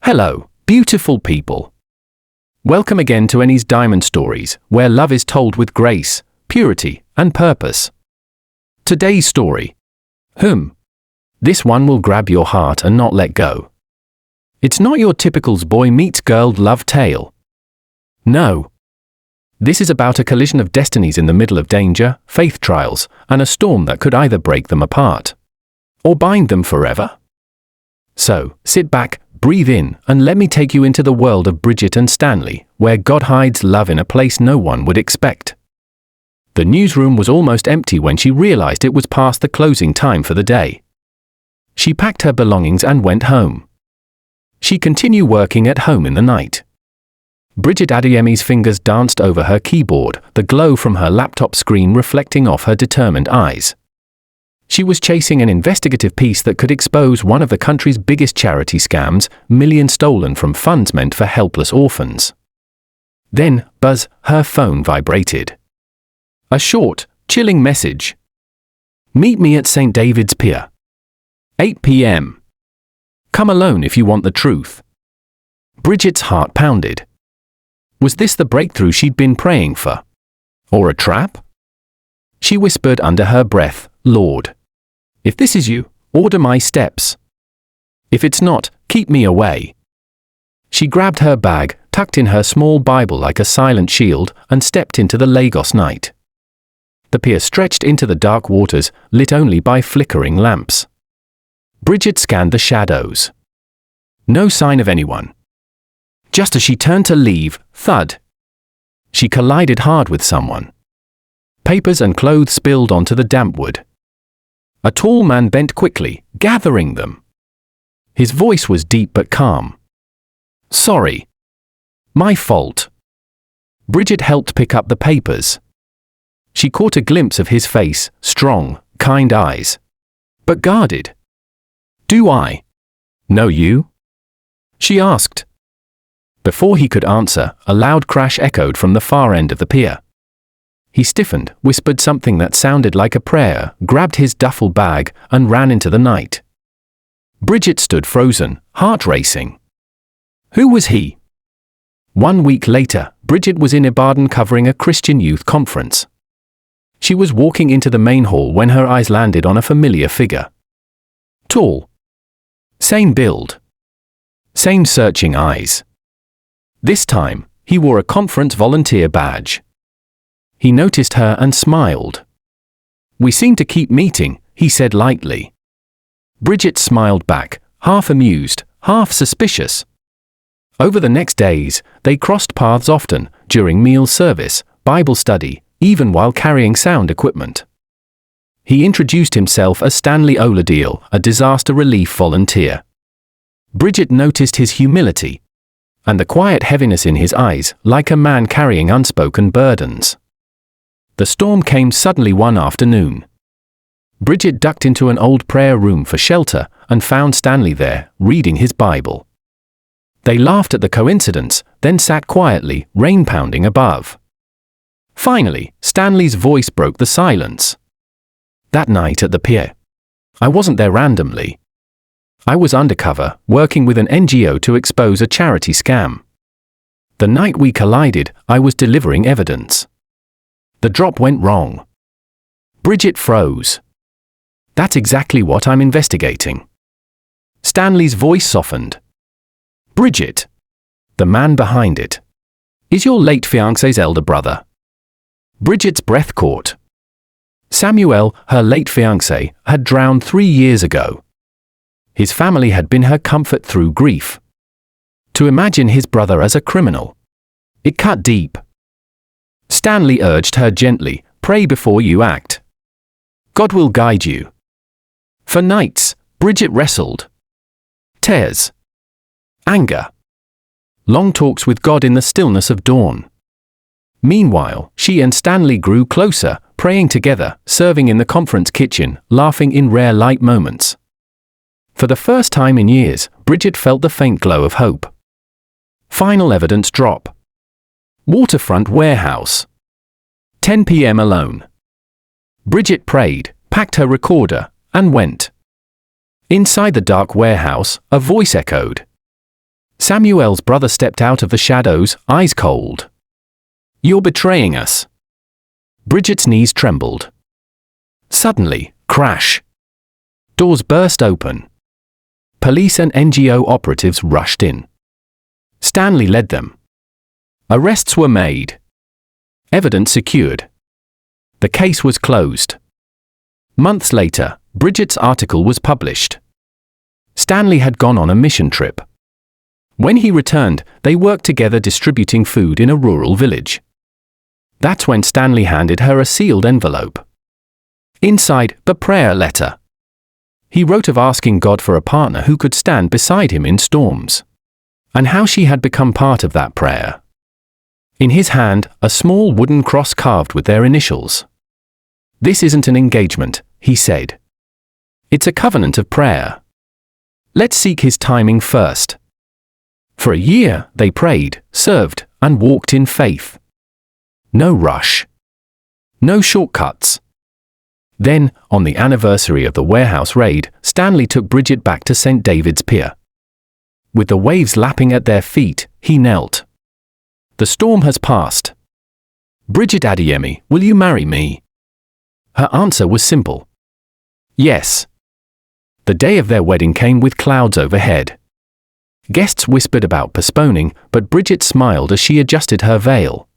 Hello, beautiful people. Welcome again to Enny's Diamond Stories, where love is told with grace, purity, and purpose. Today's story. This one will grab your heart and not let go. It's not your typical boy meets girl love tale. No. This is about a collision of destinies in the middle of danger, faith trials, and a storm that could either break them apart or bind them forever. So, sit back, breathe in, and let me take you into the world of Bridget and Stanley, where God hides love in a place no one would expect. The newsroom was almost empty when she realized it was past the closing time for the day. She packed her belongings and went home. She continued working at home in the night. Bridget Stanley's fingers danced over her keyboard, the glow from her laptop screen reflecting off her determined eyes. She was chasing an investigative piece that could expose one of the country's biggest charity scams, millions stolen from funds meant for helpless orphans. Then, buzz, her phone vibrated. A short, chilling message. Meet me at St. David's Pier. 8 p.m. Come alone if you want the truth. Bridget's heart pounded. Was this the breakthrough she'd been praying for? Or a trap? She whispered under her breath, Lord, if this is you, order my steps. If it's not, keep me away. She grabbed her bag, tucked in her small Bible like a silent shield, and stepped into the Lagos night. The pier stretched into the dark waters, lit only by flickering lamps. Bridget scanned the shadows. No sign of anyone. Just as she turned to leave, thud. She collided hard with someone. Papers and clothes spilled onto the damp wood. A tall man bent quickly, gathering them. His voice was deep but calm. Sorry. My fault. Bridget helped pick up the papers. She caught a glimpse of his face, strong, kind eyes. But guarded. Do I know you? She asked. Before he could answer, a loud crash echoed from the far end of the pier. He stiffened, whispered something that sounded like a prayer, grabbed his duffel bag, and ran into the night. Bridget stood frozen, heart racing. Who was he? 1 week later, Bridget was in Ibadan covering a Christian youth conference. She was walking into the main hall when her eyes landed on a familiar figure. Tall. Same build. Same searching eyes. This time, he wore a conference volunteer badge. He noticed her and smiled. We seem to keep meeting, he said lightly. Bridget smiled back, half amused, half suspicious. Over the next days, they crossed paths often, during meal service, Bible study, even while carrying sound equipment. He introduced himself as Stanley Oladiel, a disaster relief volunteer. Bridget noticed his humility, and the quiet heaviness in his eyes, like a man carrying unspoken burdens. The storm came suddenly one afternoon. Bridget ducked into an old prayer room for shelter and found Stanley there, reading his Bible. They laughed at the coincidence, then sat quietly, rain pounding above. Finally, Stanley's voice broke the silence. That night at the pier. I wasn't there randomly. I was undercover, working with an NGO to expose a charity scam. The night we collided, I was delivering evidence. The drop went wrong. Bridget froze. That's exactly what I'm investigating. Stanley's voice softened. Bridget, the man behind it, is your late fiancé's elder brother. Bridget's breath caught. Samuel, her late fiancé, had drowned 3 years ago. His family had been her comfort through grief. To imagine his brother as a criminal, it cut deep. Stanley urged her gently, pray before you act. God will guide you. For nights, Bridget wrestled. Tears. Anger. Long talks with God in the stillness of dawn. Meanwhile, she and Stanley grew closer, praying together, serving in the conference kitchen, laughing in rare light moments. For the first time in years, Bridget felt the faint glow of hope. Final evidence drop. Waterfront warehouse. 10 p.m. alone. Bridget prayed, packed her recorder, and went. Inside the dark warehouse, a voice echoed. Samuel's brother stepped out of the shadows, eyes cold. "You're betraying us." Bridget's knees trembled. Suddenly, crash. Doors burst open. Police and NGO operatives rushed in. Stanley led them. Arrests were made. Evidence secured. The case was closed. Months later, Bridget's article was published. Stanley had gone on a mission trip. When he returned, they worked together distributing food in a rural village. That's when Stanley handed her a sealed envelope. Inside, the prayer letter. He wrote of asking God for a partner who could stand beside him in storms, and how she had become part of that prayer. In his hand, a small wooden cross carved with their initials. "This isn't an engagement," he said. "It's a covenant of prayer. Let's seek his timing first." For a year, they prayed, served, and walked in faith. No rush. No shortcuts. Then, on the anniversary of the warehouse raid, Stanley took Bridget back to St. David's Pier. With the waves lapping at their feet, he knelt. "The storm has passed. Bridget Adiemi, will you marry me?" Her answer was simple. Yes. The day of their wedding came with clouds overhead. Guests whispered about postponing, but Bridget smiled as she adjusted her veil.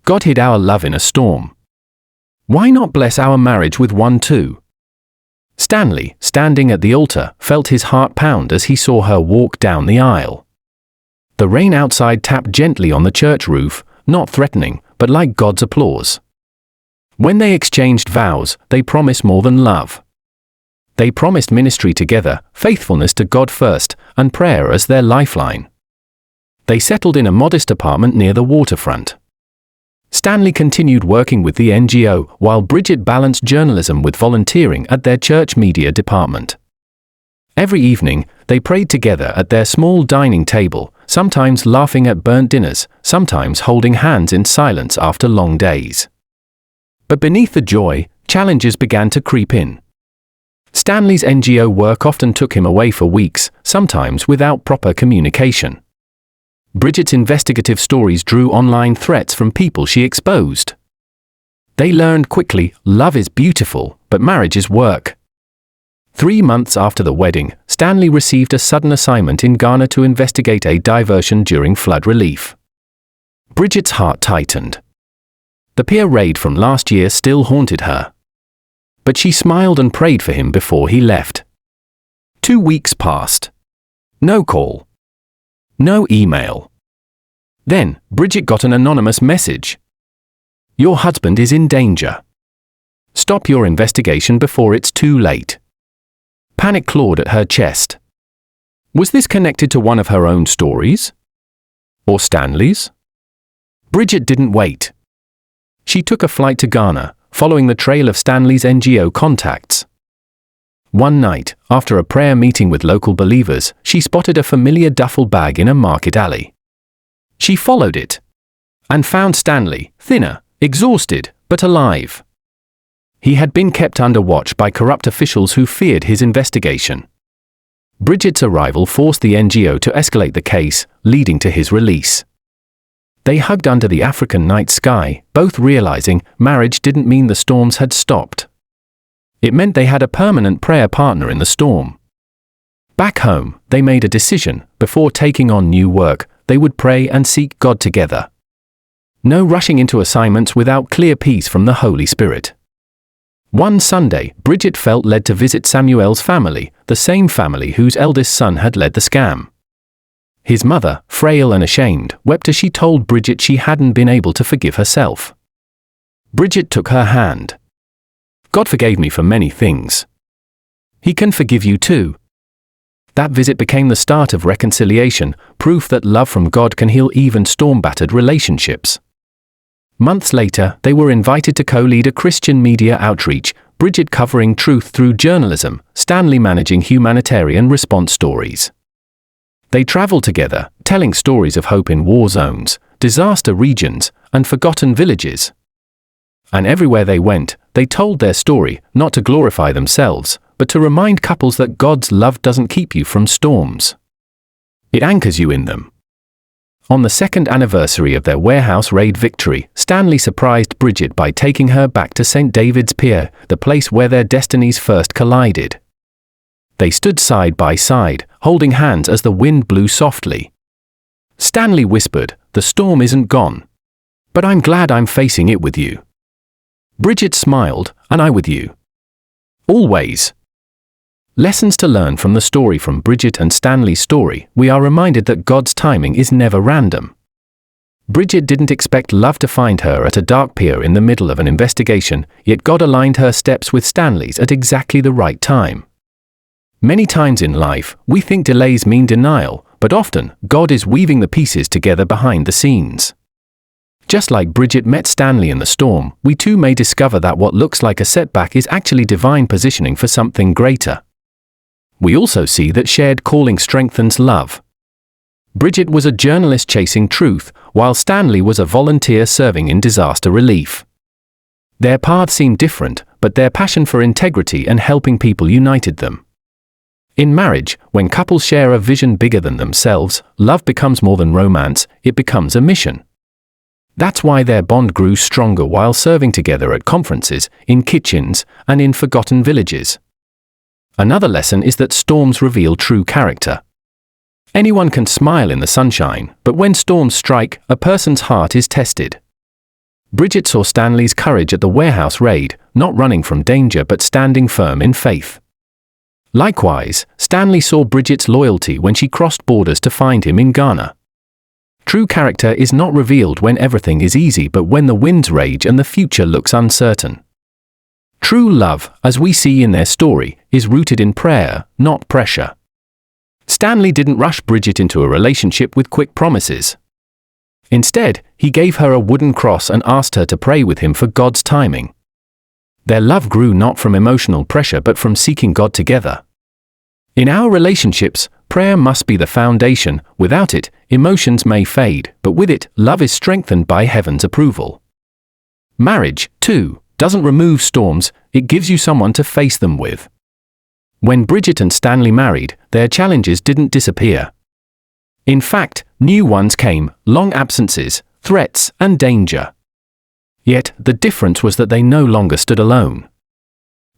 God hid our love in a storm. Why not bless our marriage with one too? Stanley, standing at the altar, felt his heart pound as he saw her walk down the aisle. The rain outside tapped gently on the church roof, not threatening, but like God's applause. When they exchanged vows, they promised more than love. They promised ministry together, faithfulness to God first, and prayer as their lifeline. They settled in a modest apartment near the waterfront. Stanley continued working with the NGO, while Bridget balanced journalism with volunteering at their church media department. Every evening, they prayed together at their small dining table, sometimes laughing at burnt dinners, sometimes holding hands in silence after long days. But beneath the joy, challenges began to creep in. Stanley's NGO work often took him away for weeks, sometimes without proper communication. Bridget's investigative stories drew online threats from people she exposed. They learned quickly, love is beautiful, but marriage is work. 3 months after the wedding, Stanley received a sudden assignment in Ghana to investigate a diversion during flood relief. Bridget's heart tightened. The pier raid from last year still haunted her. But she smiled and prayed for him before he left. 2 weeks passed. No call. No email. Then, Bridget got an anonymous message. "Your husband is in danger. Stop your investigation before it's too late." Panic clawed at her chest. Was this connected to one of her own stories? Or Stanley's? Bridget didn't wait. She took a flight to Ghana, following the trail of Stanley's NGO contacts. One night, after a prayer meeting with local believers, she spotted a familiar duffel bag in a market alley. She followed it and found Stanley, thinner, exhausted, but alive. He had been kept under watch by corrupt officials who feared his investigation. Bridget's arrival forced the NGO to escalate the case, leading to his release. They hugged under the African night sky, both realizing marriage didn't mean the storms had stopped. It meant they had a permanent prayer partner in the storm. Back home, they made a decision: before taking on new work, they would pray and seek God together. No rushing into assignments without clear peace from the Holy Spirit. One Sunday, Bridget felt led to visit Samuel's family, the same family whose eldest son had led the scam. His mother, frail and ashamed, wept as she told Bridget she hadn't been able to forgive herself. Bridget took her hand. "God forgave me for many things. He can forgive you too." That visit became the start of reconciliation, proof that love from God can heal even storm-battered relationships. Months later, they were invited to co-lead a Christian media outreach, Bridget covering truth through journalism, Stanley managing humanitarian response stories. They traveled together, telling stories of hope in war zones, disaster regions, and forgotten villages. And everywhere they went, they told their story, not to glorify themselves, but to remind couples that God's love doesn't keep you from storms. It anchors you in them. On the second anniversary of their warehouse raid victory, Stanley surprised Bridget by taking her back to St. David's Pier, the place where their destinies first collided. They stood side by side, holding hands as the wind blew softly. Stanley whispered, "The storm isn't gone. But I'm glad I'm facing it with you." Bridget smiled, "And I with you. Always." Lessons to learn from the story. From Bridget and Stanley's story, we are reminded that God's timing is never random. Bridget didn't expect love to find her at a dark pier in the middle of an investigation, yet God aligned her steps with Stanley's at exactly the right time. Many times in life, we think delays mean denial, but often, God is weaving the pieces together behind the scenes. Just like Bridget met Stanley in the storm, we too may discover that what looks like a setback is actually divine positioning for something greater. We also see that shared calling strengthens love. Bridget was a journalist chasing truth, while Stanley was a volunteer serving in disaster relief. Their paths seemed different, but their passion for integrity and helping people united them. In marriage, when couples share a vision bigger than themselves, love becomes more than romance, it becomes a mission. That's why their bond grew stronger while serving together at conferences, in kitchens, and in forgotten villages. Another lesson is that storms reveal true character. Anyone can smile in the sunshine, but when storms strike, a person's heart is tested. Bridget saw Stanley's courage at the warehouse raid, not running from danger but standing firm in faith. Likewise, Stanley saw Bridget's loyalty when she crossed borders to find him in Ghana. True character is not revealed when everything is easy but when the winds rage and the future looks uncertain. True love, as we see in their story, is rooted in prayer, not pressure. Stanley didn't rush Bridget into a relationship with quick promises. Instead, he gave her a wooden cross and asked her to pray with him for God's timing. Their love grew not from emotional pressure but from seeking God together. In our relationships, prayer must be the foundation. Without it, emotions may fade, but with it, love is strengthened by heaven's approval. Marriage, too, doesn't remove storms, it gives you someone to face them with. When Bridget and Stanley married, their challenges didn't disappear. In fact, new ones came, long absences, threats, and danger. Yet, the difference was that they no longer stood alone.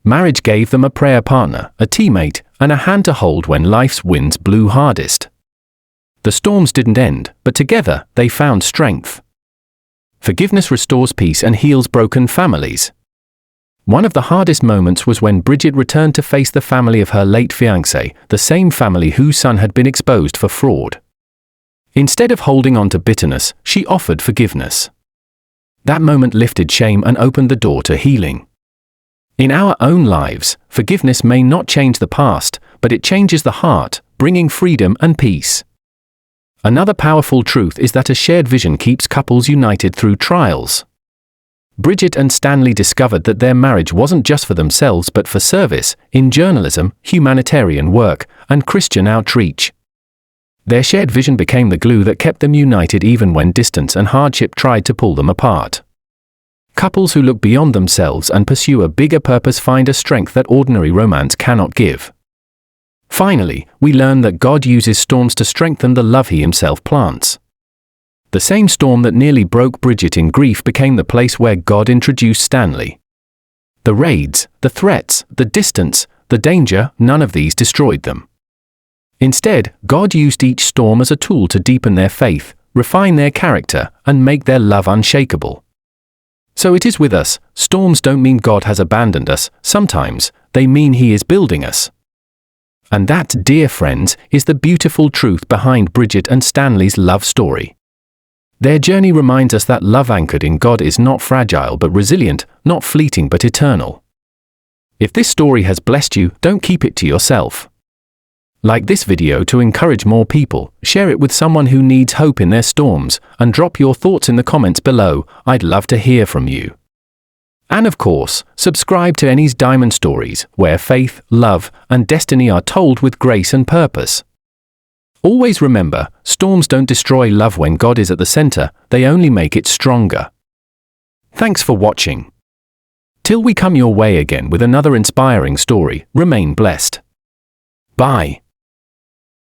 Marriage gave them a prayer partner, a teammate, and a hand to hold when life's winds blew hardest. The storms didn't end, but together, they found strength. Forgiveness restores peace and heals broken families. One of the hardest moments was when Bridget returned to face the family of her late fiancé, the same family whose son had been exposed for fraud. Instead of holding on to bitterness, she offered forgiveness. That moment lifted shame and opened the door to healing. In our own lives, forgiveness may not change the past, but it changes the heart, bringing freedom and peace. Another powerful truth is that a shared vision keeps couples united through trials. Bridget and Stanley discovered that their marriage wasn't just for themselves but for service, in journalism, humanitarian work, and Christian outreach. Their shared vision became the glue that kept them united even when distance and hardship tried to pull them apart. Couples who look beyond themselves and pursue a bigger purpose find a strength that ordinary romance cannot give. Finally, we learn that God uses storms to strengthen the love He Himself plants. The same storm that nearly broke Bridget in grief became the place where God introduced Stanley. The raids, the threats, the distance, the danger, none of these destroyed them. Instead, God used each storm as a tool to deepen their faith, refine their character, and make their love unshakable. So it is with us. Storms don't mean God has abandoned us, sometimes they mean He is building us. And that, dear friends, is the beautiful truth behind Bridget and Stanley's love story. Their journey reminds us that love anchored in God is not fragile but resilient, not fleeting but eternal. If this story has blessed you, don't keep it to yourself. Like this video to encourage more people, share it with someone who needs hope in their storms, and drop your thoughts in the comments below. I'd love to hear from you. And of course, subscribe to Enny's Diamond Stories, where faith, love, and destiny are told with grace and purpose. Always remember, storms don't destroy love when God is at the center, they only make it stronger. Thanks for watching. Till we come your way again with another inspiring story, remain blessed. Bye.